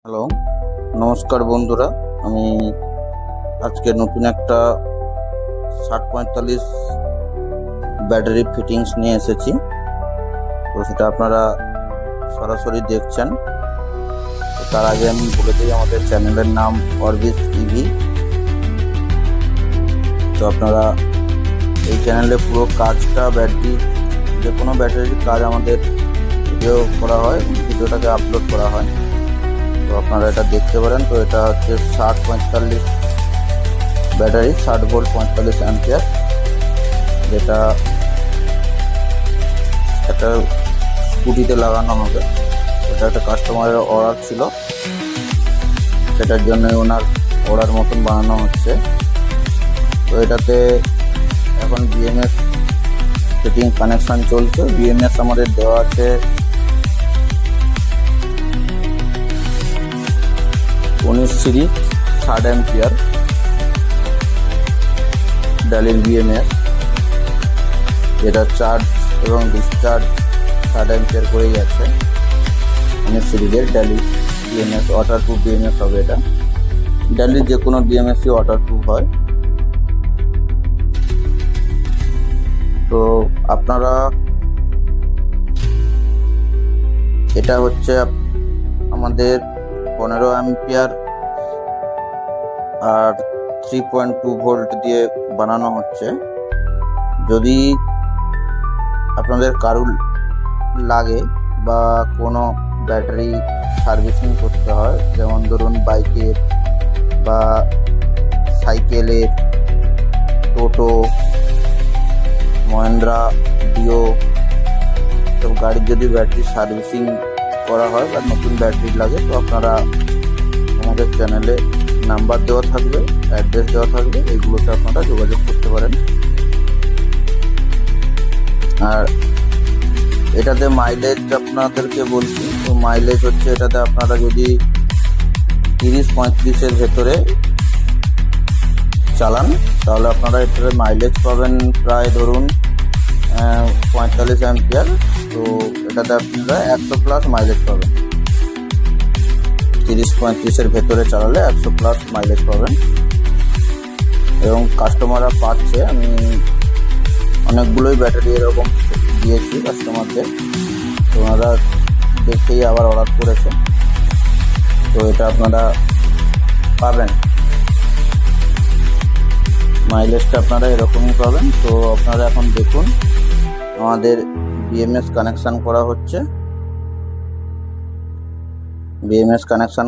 Hello, নমস্কার বন্ধুরা। আমি আজকে নতুন একটা 6045 ব্যাটারি ফিটিংস নিয়ে এসেছি। তো সেটা আপনারা সরাসরি দেখছেন। তো তার আগে আমি বলে দিই আমাদের চ্যানেলের নাম অরবিস ইভি। তো আপনারা এই চ্যানেলে পুরো কাজটা যে কোনো ব্যাটারির কাজ আমাদের ভিডিও করা হয়, ভিডিওটাকে আপলোড করা হয়। তো আপনারা এটা দেখতে পারেন। তো এটা হচ্ছে 6045 ব্যাটারি, 60 ভোল্ট 45 অ্যাম্পিয়ার, যেটা একটা স্কুটিতে লাগানো হবে। এটা একটা কাস্টমারের অর্ডার ছিল, সেটার জন্য ওনার অর্ডার মতন বানানো হচ্ছে। তো এটাতে এখন বিএমএস ফিটিং কানেকশন চলছে। বিএমএস আমাদের দেওয়া আছে 19 সিরিজ 60 অ্যাম্পিয়ার ডালির বিএমএস, যেটা চার্জ এবং ডিসচার্জ 60 অ্যাম্পিয়ার করেই আছে। 19 সিরিজের ডালি বিএমএস, ওয়াটার প্রুফ বিএমএস হবে এটা। ডালির যে কোনো বিএমএসই ওয়াটার প্রুফ হয়। তো আপনারা এটা হচ্ছে আমাদের 15 অ্যাম্পিয়ার আর 3.2 ভোল্ট দিয়ে বানানো হচ্ছে। যদি আপনাদের কারুর লাগে বা কোনো ব্যাটারি সার্ভিসিং করতে হয়, যেমন ধরুন বাইকের বা সাইকেলের, টোটো, মহেন্দ্রা, ডিও, সব গাড়ির যদি ব্যাটারি সার্ভিসিং করা হয় বা নতুন ব্যাটারি লাগে, তো আপনারা আমাদের চ্যানেলে নাম্বার দেওয়া থাকবে, অ্যাড্রেস দেওয়া থাকবে, এইগুলোতে আপনারা যোগাযোগ করতে পারেন। আর এটাতে মাইলেজ আপনাদেরকে বলছি। তো মাইলেজ হচ্ছে এটাতে আপনারা যদি 30-35-এর ভেতরে চালান, তাহলে আপনারা এটাতে মাইলেজ পাবেন প্রায় ধরুন 45 অ্যাম্পিয়ার। তো এটাতে আপনারা 100+ মাইলেজ পাবেন। 30-35-এর ভেতরে চালালে 100+ মাইলেজ পাবেন। এবং কাস্টমাররা পাচ্ছে, আমি অনেকগুলোই ব্যাটারি এরকম দিয়েছি কাস্টমারদের, তো ওনারা দেখেই আবার অর্ডার করেছে। তো এটা আপনারা পাবেন, মাইলেজটা আপনারা এরকমই পাবেন। তো আপনারা এখন দেখুন আমাদের বিএমএস কানেকশান করা হচ্ছে। BMS connection